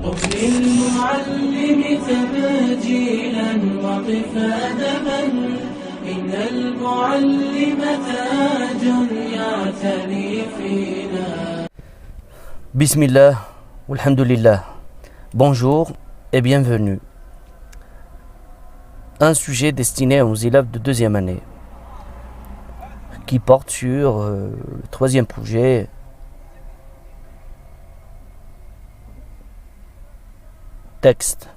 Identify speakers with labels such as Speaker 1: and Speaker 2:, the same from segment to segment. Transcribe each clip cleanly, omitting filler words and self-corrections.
Speaker 1: قم للمعلم تبجيلا وقف أدبا إن المعلم تاج يعتلي فينا.
Speaker 2: Bismillah, alhamdulillah. Bonjour et bienvenue. Un sujet destiné aux élèves de deuxième année qui porte sur le troisième projet texte.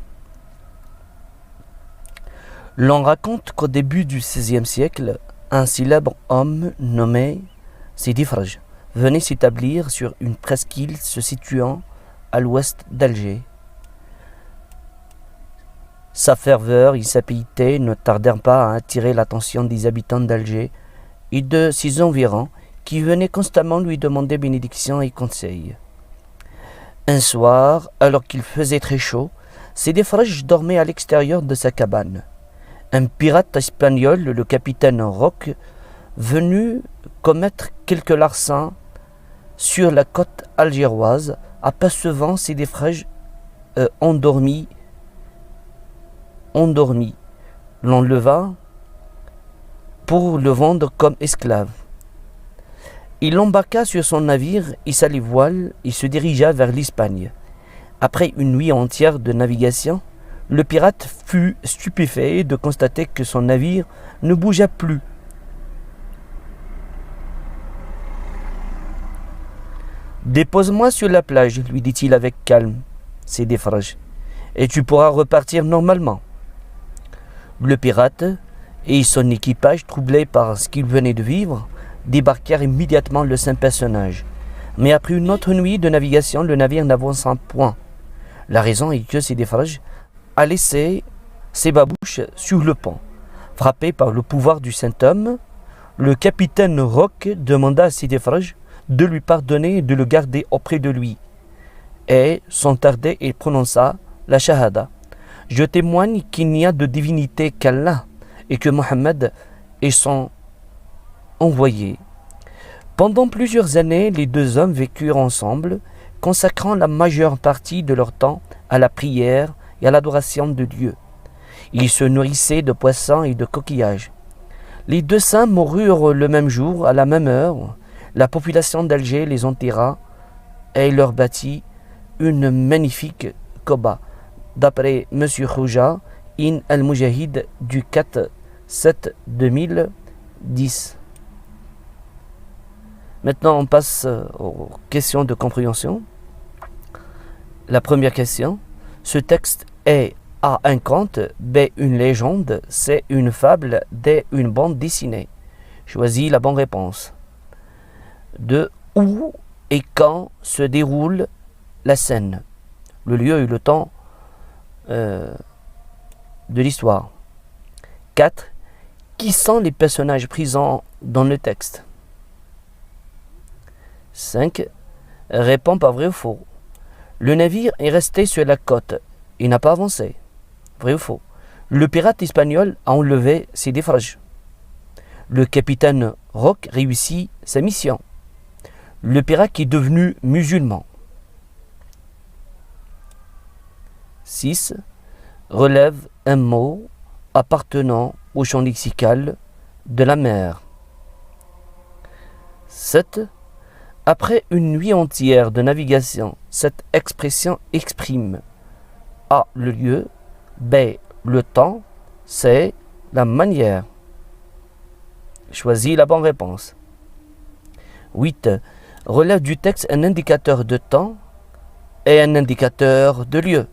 Speaker 2: L'on raconte qu'au début du XVIe siècle, un célèbre homme nommé Sidi Fraj venait s'établir sur une presqu'île se situant à l'ouest d'Alger. Sa ferveur et sa piété ne tardèrent pas à attirer l'attention des habitants d'Alger et de ses environs qui venaient constamment lui demander bénédiction et conseil. Un soir, alors qu'il faisait très chaud, Sidi Fraj dormait à l'extérieur de sa cabane. Un pirate espagnol, le capitaine Roque, venu commettre quelques larcins sur la côte algéroise, apercevant Sidi Fraj endormi, l'enleva pour le vendre comme esclave. Il l'embarqua sur son navire, hissa les voiles et se dirigea vers l'Espagne. Après une nuit entière de navigation, le pirate fut stupéfait de constater que son navire ne bougea plus. « Dépose-moi sur la plage, lui dit-il avec calme, Sidi Fraj, et tu pourras repartir normalement. » Le pirate et son équipage, troublés par ce qu'ils venaient de vivre, débarquèrent immédiatement le saint personnage. Mais après une autre nuit de navigation, le navire n'avança point. La raison est que Sidi Fraj a laissé ses babouches sur le pont. Frappé par le pouvoir du saint homme, le capitaine Roque demanda à Sidi Fraj de lui pardonner et de le garder auprès de lui. Et, sans tarder, il prononça la shahada. Je témoigne qu'il n'y a de divinité qu'Allah et que Mohammed est son envoyé. Pendant plusieurs années, les deux hommes vécurent ensemble, consacrant la majeure partie de leur temps à la prière et à l'adoration de Dieu. Ils se nourrissaient de poissons et de coquillages. Les deux saints moururent le même jour, à la même heure. La population d'Alger les enterra et leur bâtit une magnifique Koba, d'après M. Khouja in al-Mujahid du 4/7/2010. Maintenant, on passe aux questions de compréhension. La première question. Ce texte est A. un conte, B. une légende, C. une fable, D. une bande dessinée. Choisis la bonne réponse. 2. Où et quand se déroule la scène? Le lieu et le temps de l'histoire. 4. Qui sont les personnages présents dans le texte? 5. Réponds par vrai ou faux. Le navire est resté sur la côte. Il n'a pas avancé. Vrai ou faux. Le pirate espagnol a enlevé Sidi Fraj. Le capitaine Roque réussit sa mission. Le pirate est devenu musulman. 6. Relève un mot appartenant au champ lexical de la mer. 7. Après une nuit entière de navigation, cette expression exprime A. le lieu, B. le temps, C. la manière. Choisis la bonne réponse. 8. Relève du texte un indicateur de temps et un indicateur de lieu.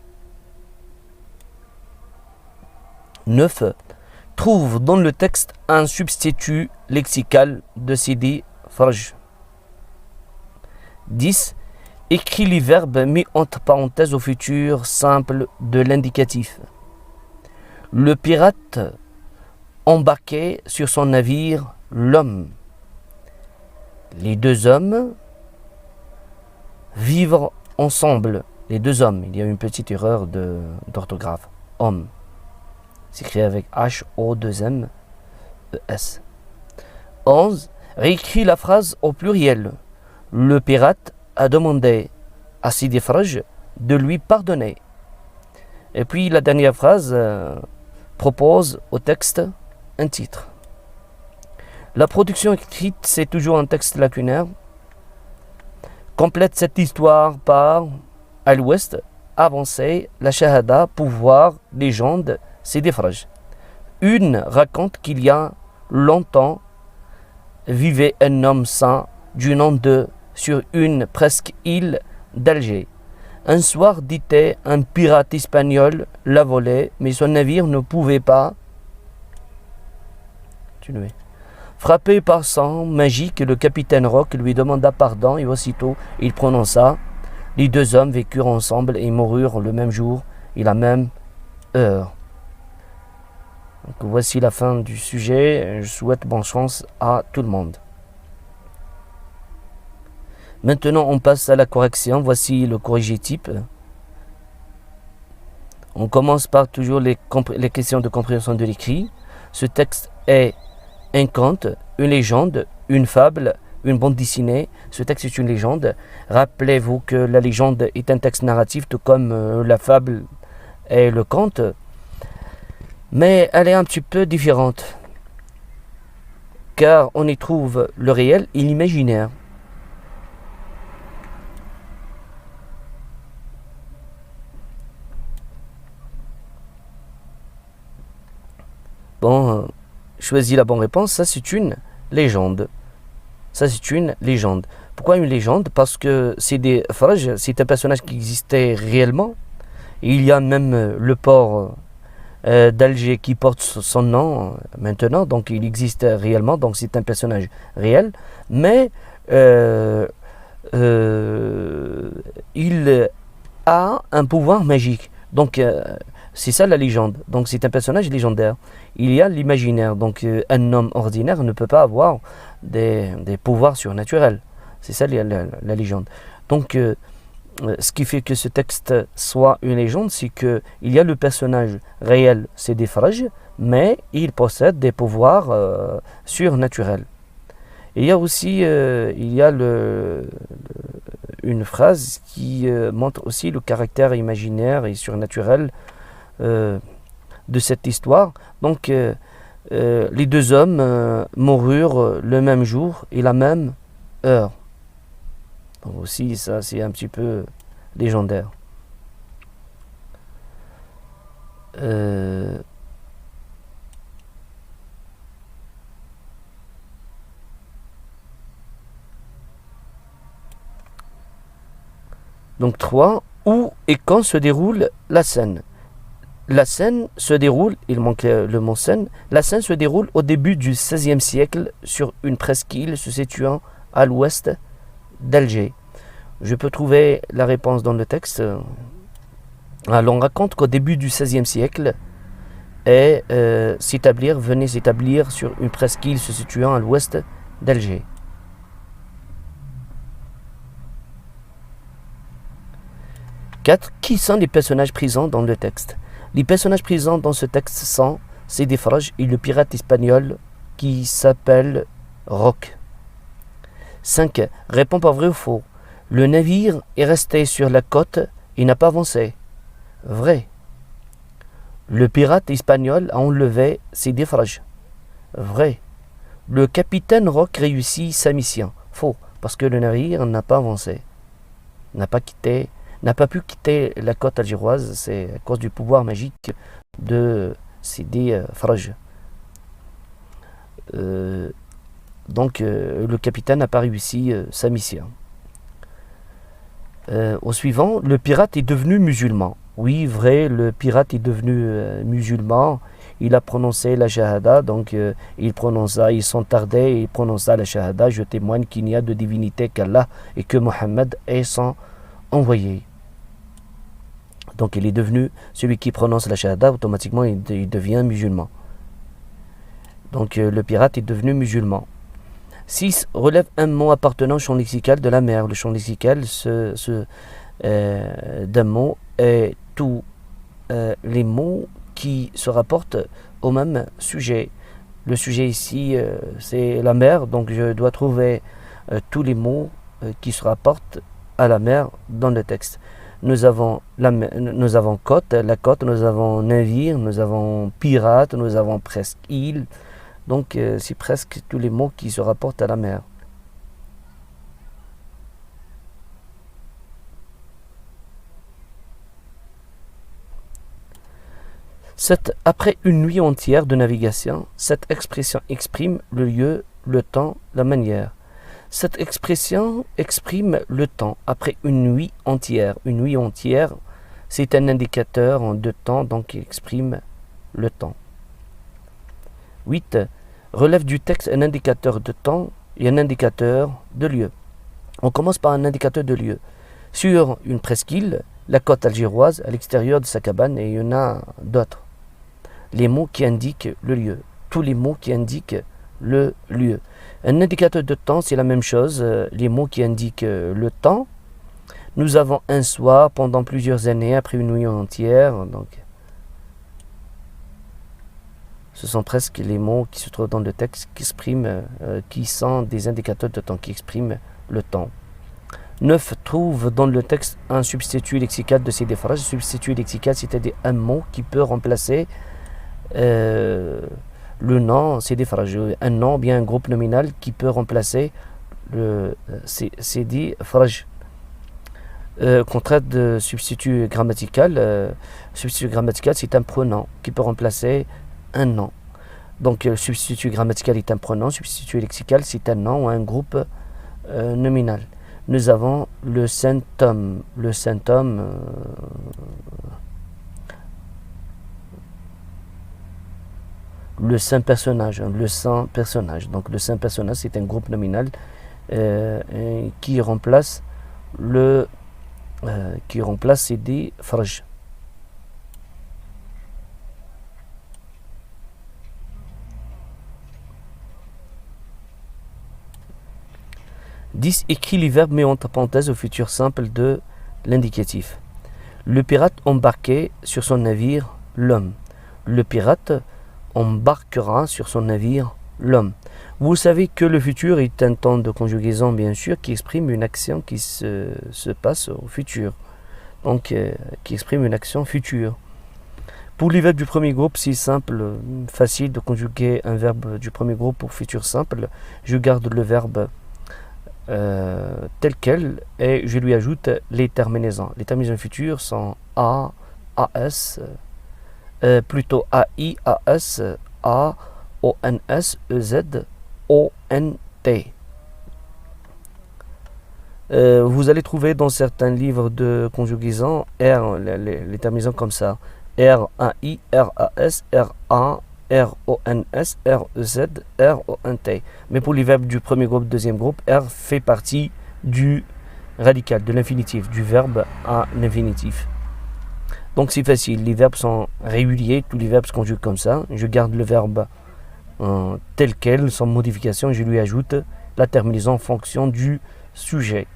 Speaker 2: 9. Trouve dans le texte un substitut lexical de Sidi Fraj. 10. Écris les verbes mis entre parenthèses au futur simple de l'indicatif. Le pirate embarquait sur son navire l'homme. Les deux hommes vivre ensemble. Les deux hommes. Il y a une petite erreur d'orthographe. Homme. C'est écrit avec H-O-2-M-E-S. 11. Réécris la phrase au pluriel. Le pirate a demandé à Sidi Fraj de lui pardonner. Et puis la dernière phrase propose au texte un titre. La production écrite, c'est toujours un texte lacunaire. Complète cette histoire par à l'ouest, avancer la shahada, pouvoir, légende, c'est des phrases. Une raconte qu'il y a longtemps vivait un homme saint du nom de sur une presque île d'Alger. Un soir, dit-elle, un pirate espagnol l'a volé, mais son navire ne pouvait pas tuer. Frappé par son magique, le capitaine Rock lui demanda pardon et aussitôt il prononça. Les deux hommes vécurent ensemble et moururent le même jour et la même heure. Donc voici la fin du sujet. Je souhaite bonne chance à tout le monde. Maintenant, on passe à la correction. Voici le corrigé type. On commence par toujours les questions de compréhension de l'écrit. Ce texte est un conte, une légende, une fable, une bande dessinée. Ce texte est une légende. Rappelez-vous que la légende est un texte narratif, tout comme la fable et le conte. Mais elle est un petit peu différente, car on y trouve le réel et l'imaginaire. Bon, choisis la bonne réponse, ça c'est une légende. Ça c'est une légende. Pourquoi une légende? Parce que c'est des phrases, c'est un personnage qui existait réellement. Et il y a même le port d'Alger qui porte son nom maintenant, donc il existe réellement, donc c'est un personnage réel. Mais il a un pouvoir magique. Donc c'est ça la légende. Donc c'est un personnage légendaire. Il y a l'imaginaire. Donc un homme ordinaire ne peut pas avoir des pouvoirs surnaturels. C'est ça la légende. Donc ce qui fait que ce texte soit une légende, c'est qu'il y a le personnage réel, c'est des phrases, mais il possède des pouvoirs surnaturels. Et il y a aussi une phrase qui montre aussi le caractère imaginaire et surnaturel de cette histoire. Donc les deux hommes moururent le même jour et la même heure. Donc aussi ça c'est un petit peu légendaire. Donc 3. Où et quand se déroule la scène? La scène se déroule, il manque le mot scène, la scène se déroule au début du XVIe siècle sur une presqu'île se situant à l'ouest d'Alger. Je peux trouver la réponse dans le texte. Alors on raconte qu'au début du XVIe siècle, venait s'établir sur une presqu'île se situant à l'ouest d'Alger. Qui sont les personnages présents dans le texte? Les personnages présents dans ce texte sont des phrases et le pirate espagnol qui s'appelle Rock. 5. Réponds par vrai ou faux. Le navire est resté sur la côte et n'a pas avancé. Vrai. Le pirate espagnol a enlevé ses naufrages. Vrai. Le capitaine Rock réussit sa mission. Faux, parce que le navire n'a pas avancé. N'a pas pu quitter la côte algéroise, c'est à cause du pouvoir magique de ces naufrages. Donc le capitaine n'a pas réussi sa mission. Au suivant, le pirate est devenu musulman. Oui, vrai, le pirate est devenu musulman. Il a prononcé la shahada, donc il s'entardait, il prononça la shahada. Je témoigne qu'il n'y a de divinité qu'Allah et que Mohammed est son envoyé. Donc il est devenu, celui qui prononce la shahada, automatiquement il devient musulman. Donc le pirate est devenu musulman. 6. Relève un mot appartenant au champ lexical de la mer. Le champ lexical d'un mot est tous les mots qui se rapportent au même sujet. Le sujet ici, c'est la mer, donc je dois trouver tous les mots qui se rapportent à la mer dans le texte. nous avons côte, la côte, nous avons navire, nous avons pirate, nous avons presqu'île. Donc c'est presque tous les mots qui se rapportent à la mer. Après une nuit entière de navigation, cette expression exprime le lieu, le temps, la manière. Cette expression exprime le temps après une nuit entière. Une nuit entière, c'est un indicateur de temps, donc qui exprime le temps. 8. Relève du texte un indicateur de temps et un indicateur de lieu. On commence par un indicateur de lieu. Sur une presqu'île, la côte algéroise, à l'extérieur de sa cabane, et il y en a d'autres. Les mots qui indiquent le lieu. Tous les mots qui indiquent le lieu. Un indicateur de temps, c'est la même chose. Les mots qui indiquent le temps. Nous avons un soir pendant plusieurs années, après une nuit entière. Donc, ce sont presque les mots qui se trouvent dans le texte qui sont des indicateurs de temps, qui expriment le temps. 9. Trouve dans le texte un substitut lexical de ces deux phrases. Substitut lexical, c'est-à-dire un mot qui peut remplacer le nom, c'est des phrases. Un nom, bien un groupe nominal qui peut remplacer ces des phrases. Contraire de substitut grammatical, c'est un pronom qui peut remplacer un nom. Donc substitut grammatical est un pronom, substitut lexical c'est un nom ou un groupe nominal. Nous avons le saint homme. Le saint homme, le saint personnage. Le saint personnage. Donc le saint personnage c'est un groupe nominal qui remplace ces des phrases. 10. Écrit les verbes mais entre parenthèses au futur simple de l'indicatif. Le pirate embarquait sur son navire l'homme. Le pirate embarquera sur son navire l'homme. Vous savez que le futur est un temps de conjugaison, bien sûr, qui exprime une action qui se passe au futur. Donc, qui exprime une action future. Pour les verbes du premier groupe, c'est simple, facile de conjuguer un verbe du premier groupe au futur simple. Je garde le verbe tel quel et je lui ajoute les terminaisons. Les terminaisons futures sont A, AS, plutôt AI, AS, A, ONS, EZ, ONT. Vous allez trouver dans certains livres de conjugaison R, les terminaisons comme ça. R-A-I, R-A-S, R-A, R-O-N-S, R-E-Z, R-O-N-T. Mais pour les verbes du premier groupe, deuxième groupe, R fait partie du radical, de l'infinitif, du verbe à l'infinitif. Donc c'est facile, les verbes sont réguliers, tous les verbes se conjuguent comme ça. Je garde le verbe tel quel, sans modification, je lui ajoute la terminaison en fonction du sujet.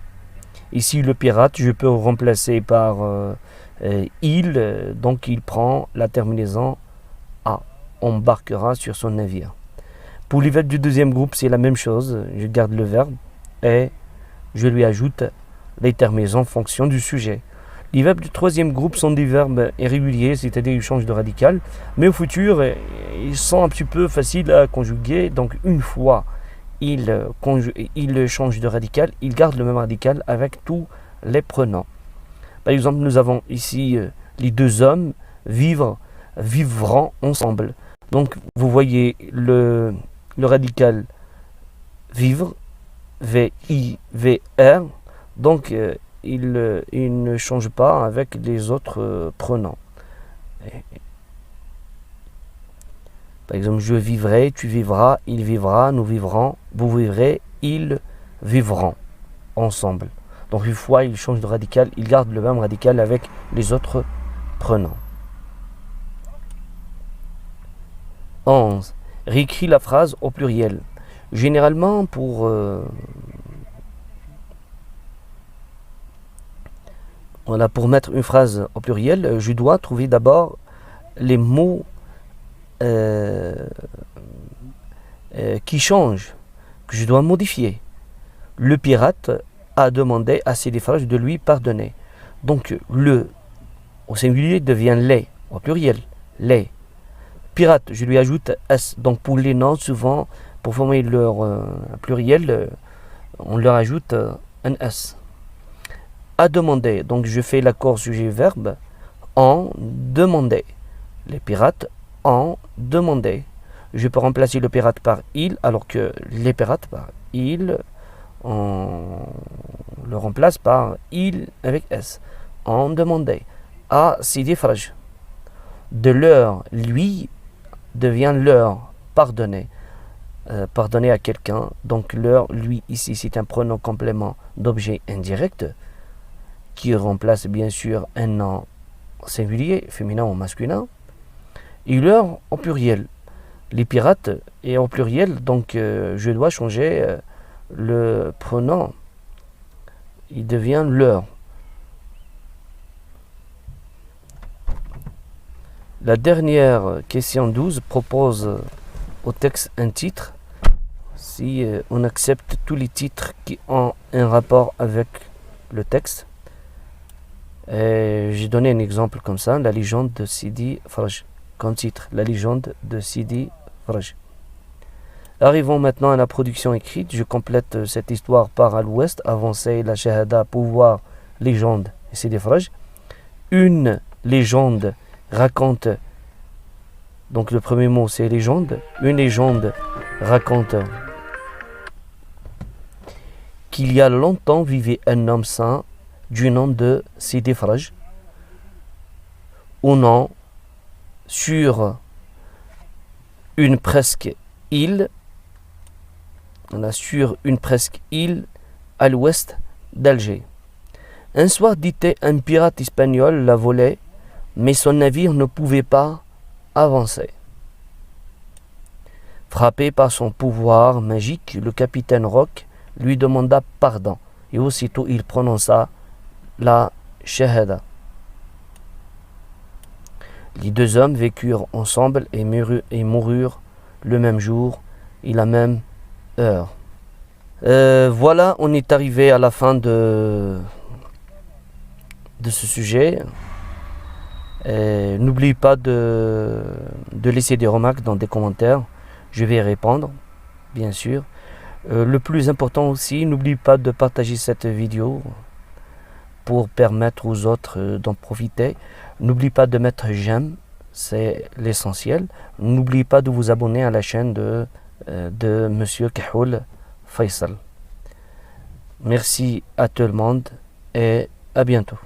Speaker 2: Ici, le pirate, je peux remplacer par il, donc il prend la terminaison A, embarquera sur son navire. Pour les verbes du deuxième groupe, c'est la même chose, je garde le verbe et je lui ajoute les terminaisons en fonction du sujet. Les verbes du troisième groupe sont des verbes irréguliers, c'est-à-dire ils changent de radical, mais au futur, ils sont un petit peu faciles à conjuguer, donc une fois il change de radical, il garde le même radical avec tous les pronoms. Par exemple, nous avons ici les deux hommes vivront ensemble. Donc, vous voyez le radical vivre, V-I-V-R, donc il ne change pas avec les autres pronoms. Par exemple, je vivrai, tu vivras, il vivra, nous vivrons, vous vivrez, ils vivront ensemble. Donc une fois il change de radical, il garde le même radical avec les autres pronoms. 11. Réécris la phrase au pluriel. Généralement, pour mettre une phrase au pluriel, je dois trouver d'abord les mots qui changent, que je dois modifier. Le pirate a demandé à ses défrages de lui pardonner. Donc le au singulier devient les au pluriel. Les. Pirate, je lui ajoute S. Donc pour les noms, souvent, pour former leur pluriel, on leur ajoute un S. À demander, donc je fais l'accord sujet-verbe. En demander. Les pirates en demandaient. Je peux remplacer le pirate par il, alors que les pirates par il, on le remplace par il avec S. En demandait. À Sidi Fraj. De leur, lui, devient leur, pardonner. Pardonner à quelqu'un. Donc leur, lui, ici, c'est un pronom complément d'objet indirect qui remplace bien sûr un nom singulier, féminin ou masculin. Et leur au pluriel. Les pirates est au pluriel, donc je dois changer le pronom. Il devient leur. La dernière question 12 propose au texte un titre. Si on accepte tous les titres qui ont un rapport avec le texte. J'ai donné un exemple comme ça, la légende de Sidi Fraj. Comme titre, la légende de Sidi Fraj. Arrivons maintenant à la production écrite. Je complète cette histoire par à l'ouest, avancer la shahada, pouvoir, légende et Sidi Fraj. Une légende raconte, donc le premier mot c'est légende. Une légende raconte qu'il y a longtemps vivait un homme saint du nom de Sidi Fraj, au nom sur une presque île, sur une presque île à l'ouest d'Alger. Un soir d'ité, un pirate espagnol la volait, mais son navire ne pouvait pas avancer. Frappé par son pouvoir magique, le capitaine Rock lui demanda pardon, et aussitôt il prononça la shahada. Les deux hommes vécurent ensemble et moururent le même jour et la même heure. Voilà, on est arrivé à la fin de ce sujet. N'oublie pas de laisser des remarques dans des commentaires. Je vais répondre, bien sûr. Le plus important aussi, n'oublie pas de partager cette vidéo pour permettre aux autres d'en profiter. N'oublie pas de mettre j'aime, c'est l'essentiel. N'oublie pas de vous abonner à la chaîne de Monsieur Kahoul Faisal. Merci à tout le monde et à bientôt.